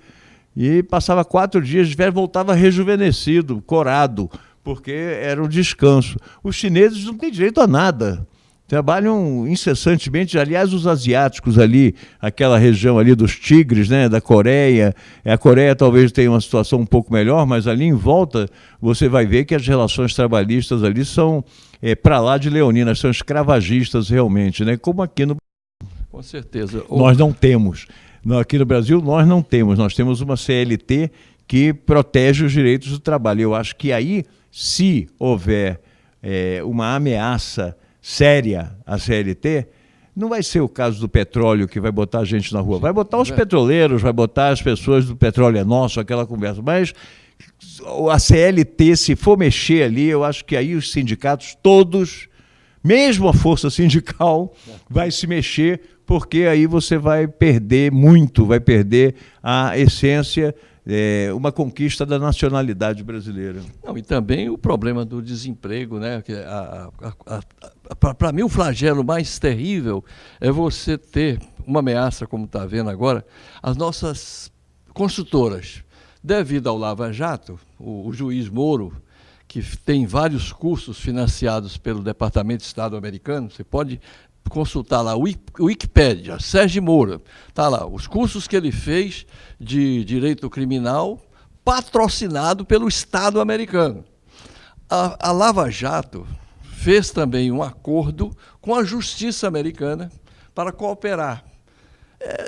E passava 4 dias de férias, voltava rejuvenescido, corado, porque era um descanso. Os chineses não têm direito a nada. Trabalham incessantemente, aliás, os asiáticos ali, aquela região ali dos tigres, né, da Coreia. A Coreia talvez tenha uma situação um pouco melhor, mas ali em volta você vai ver que as relações trabalhistas ali são para lá de leoninas, são escravagistas realmente, né? Como aqui no Brasil. Com certeza. Nós não temos. Aqui no Brasil nós não temos. Nós temos uma CLT que protege os direitos do trabalho. Eu acho que aí, se houver uma ameaça séria a CLT, não vai ser o caso do petróleo que vai botar a gente na rua. Vai botar os petroleiros, vai botar as pessoas do petróleo é nosso, aquela conversa. Mas a CLT, se for mexer ali, eu acho que aí os sindicatos todos, mesmo a força sindical, vai se mexer, porque aí você vai perder muito, vai perder a essência, uma conquista da nacionalidade brasileira. Não, e também o problema do desemprego, né? Para mim, o flagelo mais terrível é você ter uma ameaça, como está vendo agora, as nossas construtoras. Devido ao Lava Jato, o juiz Moro, que tem vários cursos financiados pelo Departamento de Estado americano, você pode consultar lá, o Wikipédia, Sérgio Moro, está lá, os cursos que ele fez de direito criminal, patrocinado pelo Estado americano. A Lava Jato fez também um acordo com a justiça americana para cooperar.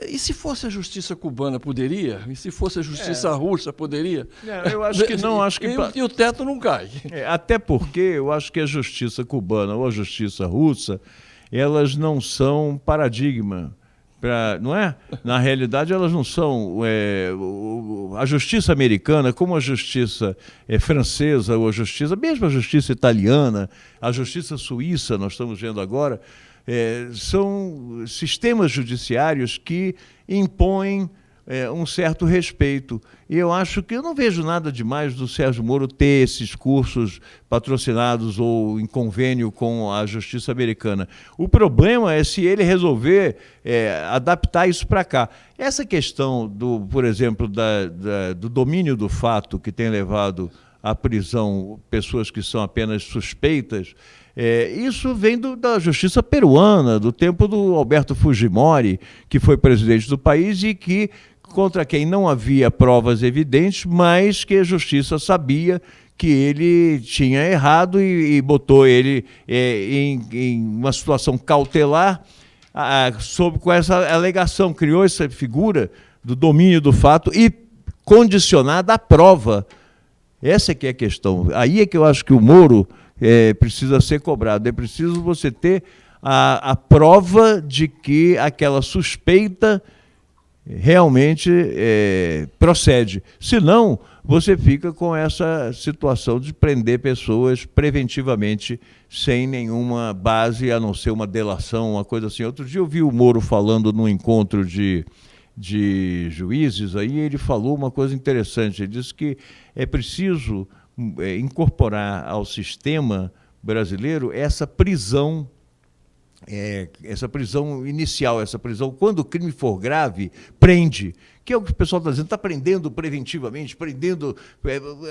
E se fosse a justiça cubana, poderia? E se fosse a justiça russa, poderia? Eu acho que não. Acho que... E o teto não cai. Até porque eu acho que a justiça cubana ou a justiça russa, elas não são paradigma, não é? Na realidade, elas não são. A justiça americana, como a justiça francesa, ou mesmo a justiça italiana, a justiça suíça, nós estamos vendo agora, são sistemas judiciários que impõem um certo respeito. E eu acho que eu não vejo nada demais do Sérgio Moro ter esses cursos patrocinados ou em convênio com a justiça americana. O problema é se ele resolver adaptar isso para cá. Essa questão, por exemplo, do domínio do fato, que tem levado à prisão pessoas que são apenas suspeitas, isso vem da justiça peruana, do tempo do Alberto Fujimori, que foi presidente do país e que contra quem não havia provas evidentes, mas que a justiça sabia que ele tinha errado e botou ele em uma situação cautelar com essa alegação, criou essa figura do domínio do fato e condicionada à prova. Essa é que é a questão. Aí é que eu acho que o Moro precisa ser cobrado. É preciso você ter a prova de que aquela suspeita realmente procede. Senão, você fica com essa situação de prender pessoas preventivamente sem nenhuma base, a não ser uma delação, uma coisa assim. Outro dia eu vi o Moro falando num encontro de juízes, aí ele falou uma coisa interessante. Ele disse que é preciso incorporar ao sistema brasileiro essa prisão inicial, essa prisão, quando o crime for grave, prende, que é o que o pessoal está dizendo, está prendendo preventivamente, prendendo...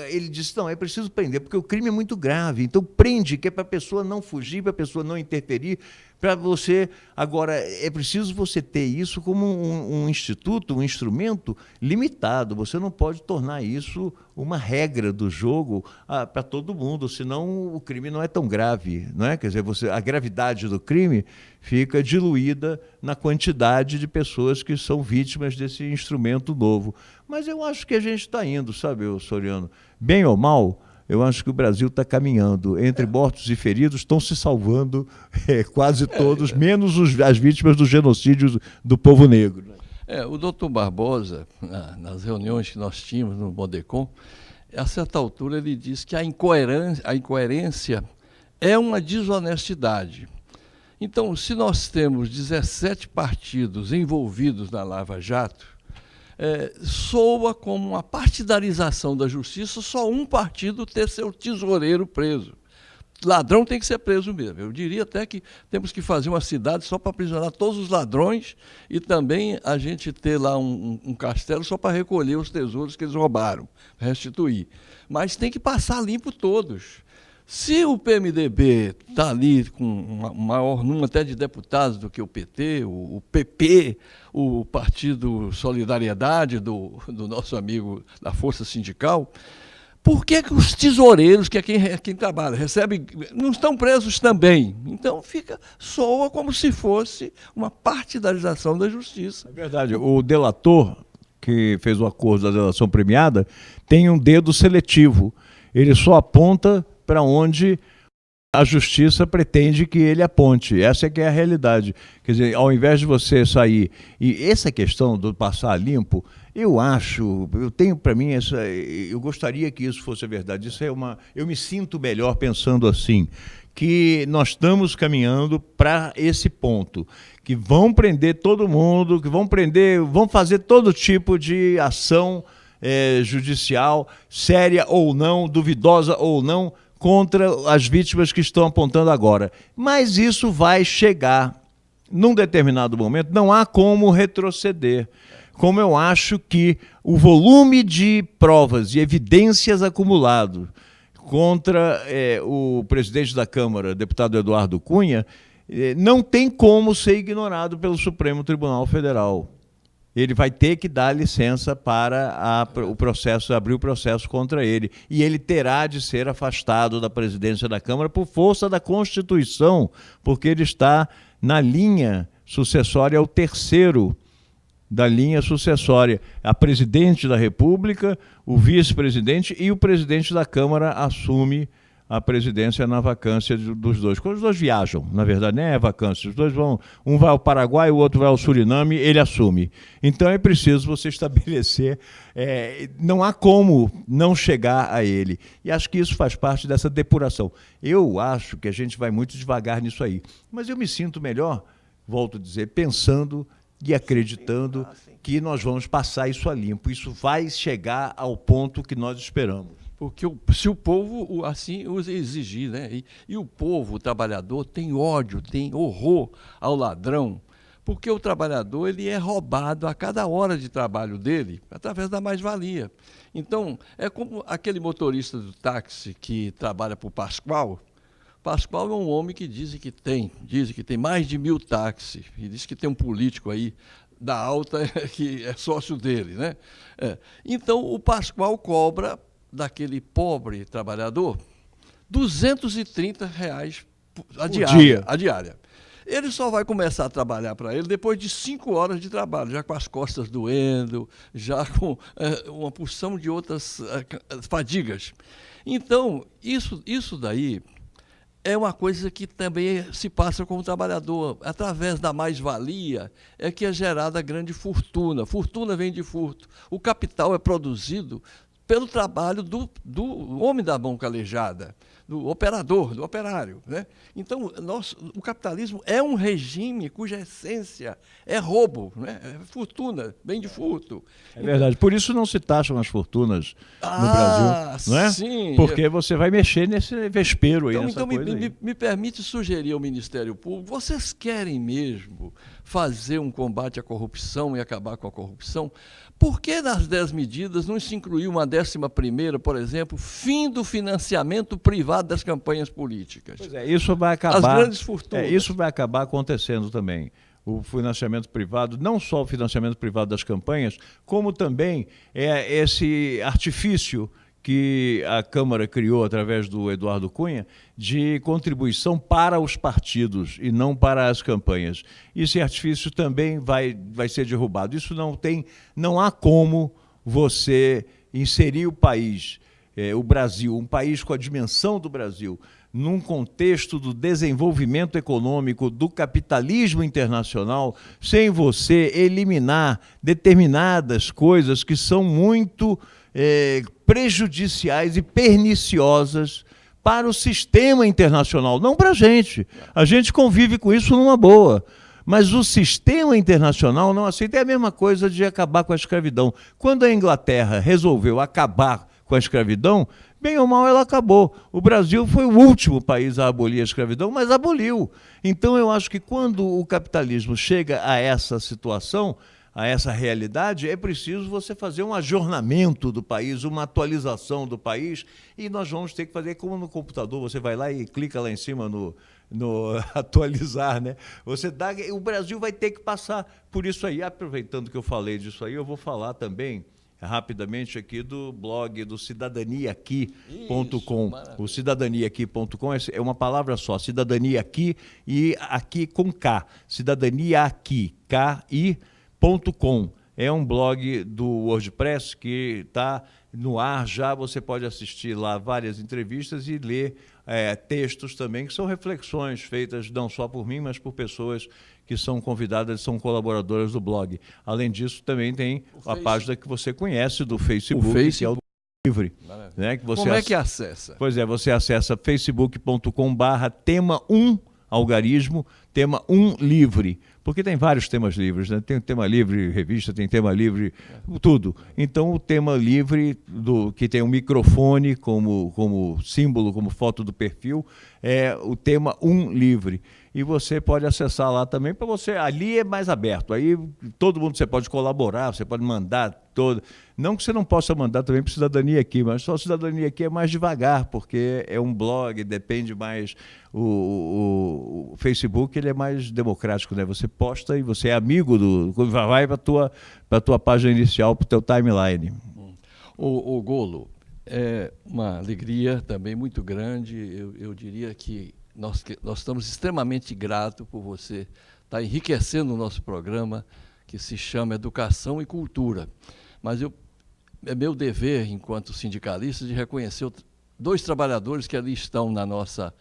Ele disse, não, é preciso prender, porque o crime é muito grave, então prende, que é para a pessoa não fugir, para a pessoa não interferir, para você... Agora, é preciso você ter isso como um instituto, um instrumento limitado, você não pode tornar isso uma regra do jogo para todo mundo, senão o crime não é tão grave, não é? Quer dizer, a gravidade do crime fica diluída na quantidade de pessoas que são vítimas desse instrumento momento novo. Mas eu acho que a gente está indo, sabe, Soriano? Bem ou mal, eu acho que o Brasil está caminhando. Entre mortos e feridos estão se salvando quase todos, menos as vítimas do genocídio do povo negro. O doutor Barbosa, nas reuniões que nós tínhamos no Modecon, a certa altura ele disse que a incoerência é uma desonestidade. Então, se nós temos 17 partidos envolvidos na Lava Jato, soa como uma partidarização da justiça só um partido ter seu tesoureiro preso. Ladrão tem que ser preso mesmo. Eu diria até que temos que fazer uma cidade só para aprisionar todos os ladrões e também a gente ter lá um castelo só para recolher os tesouros que eles roubaram, restituir. Mas tem que passar limpo todos. Se o PMDB está ali com um maior número até de deputados do que o PT, o PP, o Partido Solidariedade do nosso amigo da Força Sindical, por que os tesoureiros, que é quem trabalha, não estão presos também? Então soa como se fosse uma partidarização da justiça. É verdade. O delator que fez o acordo da delação premiada tem um dedo seletivo. Ele só aponta para onde a justiça pretende que ele aponte. Essa é que é a realidade. Quer dizer, ao invés de você sair... E essa questão do passar limpo, eu tenho para mim eu gostaria que isso fosse a verdade. Eu me sinto melhor pensando assim, que nós estamos caminhando para esse ponto, que vão prender todo mundo, que vão fazer todo tipo de ação judicial, séria ou não, duvidosa ou não, contra as vítimas que estão apontando agora. Mas isso vai chegar num determinado momento, não há como retroceder. Como eu acho que o volume de provas e evidências acumulado contra o presidente da Câmara, deputado Eduardo Cunha, não tem como ser ignorado pelo Supremo Tribunal Federal. Ele vai ter que dar licença para abrir o processo contra ele. E ele terá de ser afastado da presidência da Câmara por força da Constituição, porque ele está na linha sucessória, é o terceiro da linha sucessória. A presidente da República, o vice-presidente e o presidente da Câmara assume a presidência na vacância dos dois. Quando os dois viajam, na verdade, nem é vacância, os dois vão, um vai ao Paraguai, o outro vai ao Suriname, ele assume. Então é preciso você estabelecer, não há como não chegar a ele. E acho que isso faz parte dessa depuração. Eu acho que a gente vai muito devagar nisso aí, mas eu me sinto melhor, volto a dizer, pensando e acreditando que nós vamos passar isso a limpo. Isso vai chegar ao ponto que nós esperamos. Porque se o povo assim os exigir, né? E o povo, o trabalhador, tem ódio, tem horror ao ladrão, porque o trabalhador ele é roubado a cada hora de trabalho dele através da mais-valia. Então, é como aquele motorista do táxi que trabalha para o Pascoal. Pascoal é um homem que dizem que tem mais de 1000 táxis, e diz que tem um político aí da Alta que é sócio dele, né? Então, o Pascoal cobra daquele pobre trabalhador R$230 a diária. Ele só vai começar a trabalhar para ele depois de 5 horas de trabalho, já com as costas doendo, já com uma porção de outras fadigas. Então, isso daí é uma coisa que também se passa com o trabalhador. Através da mais-valia é que é gerada a grande fortuna. Fortuna vem de furto. O capital é produzido pelo trabalho do homem da mão calejada, do operador, do operário, né? Então, o capitalismo é um regime cuja essência é roubo, né? É fortuna, vem de furto. É verdade. Por isso não se taxam as fortunas no Brasil, não é? Sim. Porque você vai mexer nesse vespeiro aí, nessa coisa aí. Me permite sugerir ao Ministério Público, vocês querem mesmo fazer um combate à corrupção e acabar com a corrupção? Por que nas 10 medidas não se incluiu uma 11ª, por exemplo, fim do financiamento privado das campanhas políticas? Pois é, isso vai acabar. As grandes fortunas. Isso vai acabar acontecendo também. O financiamento privado, não só o financiamento privado das campanhas, como também esse artifício que a Câmara criou através do Eduardo Cunha de contribuição para os partidos e não para as campanhas. Esse artifício também vai ser derrubado. Isso não há como você inserir o país, o Brasil, um país com a dimensão do Brasil, num contexto do desenvolvimento econômico, do capitalismo internacional, sem você eliminar determinadas coisas que são muito prejudiciais e perniciosas para o sistema internacional, não para a gente. A gente convive com isso numa boa. Mas o sistema internacional não aceita. É a mesma coisa de acabar com a escravidão. Quando a Inglaterra resolveu acabar com a escravidão, bem ou mal ela acabou. O Brasil foi o último país a abolir a escravidão, mas aboliu. Então eu acho que quando o capitalismo chega a essa situação, a essa realidade, é preciso você fazer um ajornamento do país, uma atualização do país, e nós vamos ter que fazer como no computador, você vai lá e clica lá em cima no atualizar, né? O Brasil vai ter que passar por isso aí. Aproveitando que eu falei disso aí, eu vou falar também rapidamente aqui do blog do cidadaniaaqui.com. O cidadaniaaqui.com é uma palavra só, cidadania aqui e aqui com K. Cidadaniaaqui, K-I.com. É um blog do WordPress que está no ar já, você pode assistir lá várias entrevistas e ler textos também, que são reflexões feitas não só por mim, mas por pessoas que são convidadas, são colaboradoras do blog. Além disso, também tem a página que você conhece do Facebook, que é o Livre. Né, que você Como é que acessa? Pois é, você acessa facebook.com/tema1 algarismo, tema 1 livre, porque tem vários temas livres, né? Tem tema livre revista, tem tema livre tudo. Então o tema livre, que tem um microfone como símbolo, como foto do perfil, é o tema 1 livre. E você pode acessar lá também, para você, ali é mais aberto, aí todo mundo você pode colaborar, você pode mandar não que você não possa mandar também para Cidadania Aqui, mas só Cidadania Aqui é mais devagar, porque é um blog, depende mais, o Facebook ele é mais democrático, né? Você posta e você é amigo vai para a tua página inicial, para o teu timeline. O Golo, é uma alegria também muito grande, eu diria que nós estamos extremamente gratos por você estar enriquecendo o nosso programa, que se chama Educação e Cultura. Mas é meu dever, enquanto sindicalista, de reconhecer dois trabalhadores que ali estão da nossa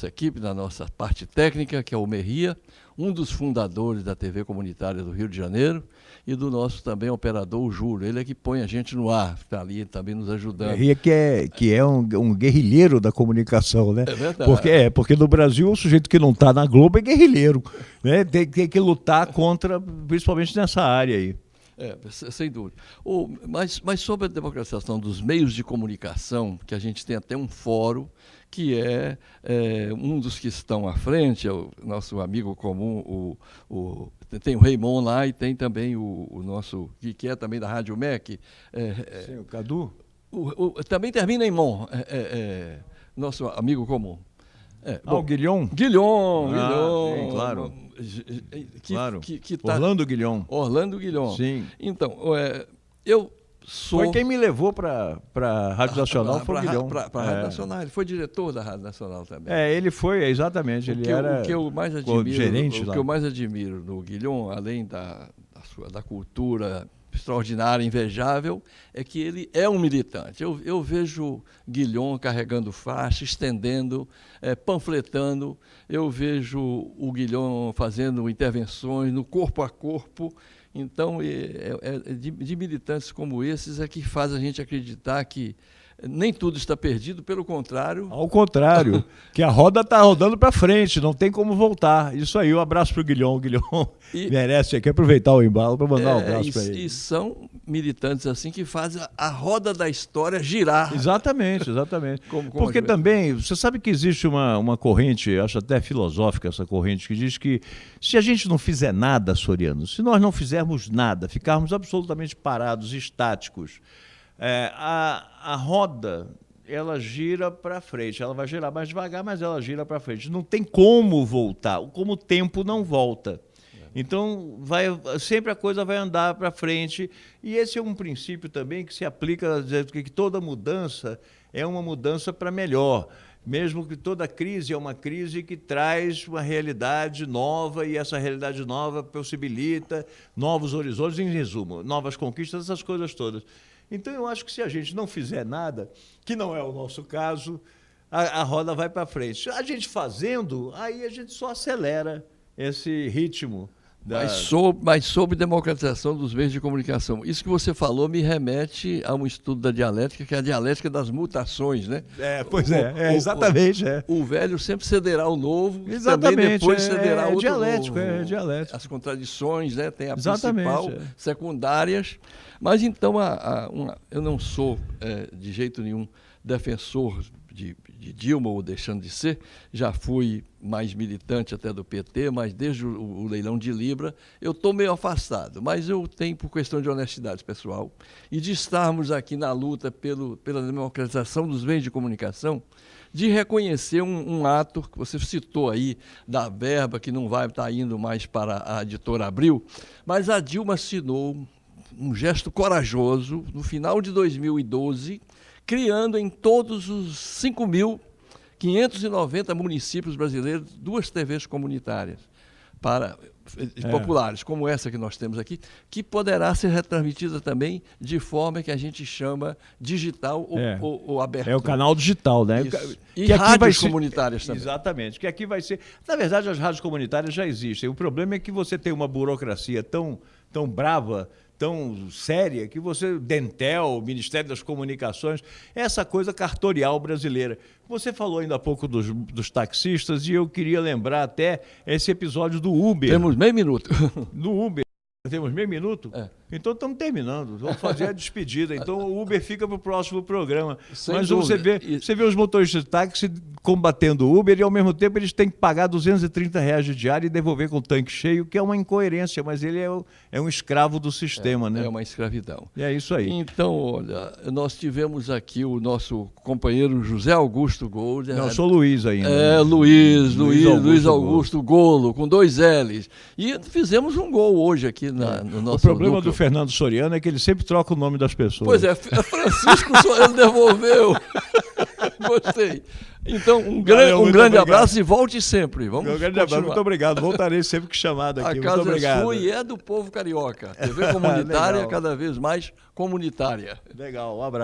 equipe, da nossa parte técnica, que é o Merria, um dos fundadores da TV Comunitária do Rio de Janeiro, e do nosso também operador, o Júlio. Ele é que põe a gente no ar, está ali também nos ajudando. Merria que é um guerrilheiro da comunicação, né? É verdade. Porque no Brasil o sujeito que não está na Globo é guerrilheiro, né? Tem que lutar contra, principalmente nessa área aí. Sem dúvida. Mas sobre a democratização dos meios de comunicação, que a gente tem até um fórum, que é um dos que estão à frente, é o nosso amigo comum, tem o Raymond lá e tem também o nosso, que é também da Rádio MEC. Sim, o Cadu? Também termina em Mon, nosso amigo comum. O Guilhom? Guilhom. Sim, claro. Claro. Orlando Guilhom. Orlando Guilhom. Sim. Então, eu sou... Foi quem me levou para a Rádio Nacional, foi o Guilhom. Para a Rádio Nacional, ele foi diretor da Rádio Nacional também. Ele foi, exatamente. Ele era o que eu mais admiro, gerente lá. O que eu mais admiro no Guilhom, além da cultura extraordinária, invejável, é que ele é um militante. Eu vejo Guilhom carregando faixa, estendendo, panfletando, eu vejo o Guilhom fazendo intervenções no corpo a corpo. Então, de militantes como esses é que faz a gente acreditar que nem tudo está perdido, pelo contrário. Ao contrário, que a roda está rodando para frente, não tem como voltar. Isso aí, um abraço para o Guilhom. O Guilhom merece aqui aproveitar o embalo para mandar um abraço para ele. E são militantes assim que fazem a roda da história girar. Exatamente. Porque também, você sabe que existe uma corrente, acho até filosófica essa corrente, que diz que se a gente não fizer nada, Soriano, se nós não fizermos nada, ficarmos absolutamente parados, estáticos, a roda, ela gira para frente, ela vai girar mais devagar, mas ela gira para frente. Não tem como voltar, como o tempo não volta. Então, sempre a coisa vai andar para frente. E esse é um princípio também que se aplica a dizer que toda mudança é uma mudança para melhor. Mesmo que toda crise é uma crise que traz uma realidade nova, e essa realidade nova possibilita novos horizontes, em resumo, novas conquistas, essas coisas todas. Então, eu acho que se a gente não fizer nada, que não é o nosso caso, a roda vai para frente. A gente fazendo, aí a gente só acelera esse ritmo. Mas sobre democratização dos meios de comunicação. Isso que você falou me remete a um estudo da dialética, que é a dialética das mutações, né? Exatamente. O velho sempre cederá ao novo, exatamente, também depois cederá outro dialético, novo. É dialético. As contradições, né? Tem a exatamente, principal, secundárias. Mas então, eu não sou, de jeito nenhum, defensor de Dilma, ou deixando de ser. Já fui mais militante até do PT, mas desde o leilão de Libra eu estou meio afastado. Mas eu tenho, por questão de honestidade pessoal e de estarmos aqui na luta pela democratização dos meios de comunicação, de reconhecer um ato que você citou aí, da verba que não vai estar indo mais para a editora Abril, mas a Dilma assinou um gesto corajoso no final de 2012, criando em todos os 5.590 municípios brasileiros 2 TVs comunitárias populares, como essa que nós temos aqui, que poderá ser retransmitida também de forma que a gente chama digital ou aberta. É o canal digital, né? Isso. E que rádios comunitárias também. Exatamente, que aqui vai ser... Na verdade, as rádios comunitárias já existem. O problema é que você tem uma burocracia tão brava, tão séria, que você, Dentel, Ministério das Comunicações, essa coisa cartorial brasileira. Você falou ainda há pouco dos taxistas, e eu queria lembrar até esse episódio do Uber. Temos meio minuto. Do Uber. Temos meio minuto? Então estamos terminando. Vamos fazer a despedida. Então o Uber fica para o próximo programa. Sem Mas dúvida. você vê os motoristas de táxi combatendo o Uber, e ao mesmo tempo eles têm que pagar R$230 de diária e devolver com o tanque cheio, que é uma incoerência, mas ele é um escravo do sistema, né? É uma escravidão. E é isso aí. Então, olha, nós tivemos aqui o nosso companheiro José Augusto Gold. Não, eu sou Luiz ainda. Luiz Augusto Golo, com 2 L's. E fizemos um gol hoje aqui no nosso... O problema do Fernando Soriano é que ele sempre troca o nome das pessoas. Pois é, Francisco Soriano devolveu. Gostei. Então, um grande abraço e volte sempre. Vamos um grande abraço, muito obrigado. Voltarei sempre que chamado aqui. A casa muito obrigado. É sua e é do povo carioca. TV comunitária cada vez mais comunitária. Legal, um abraço.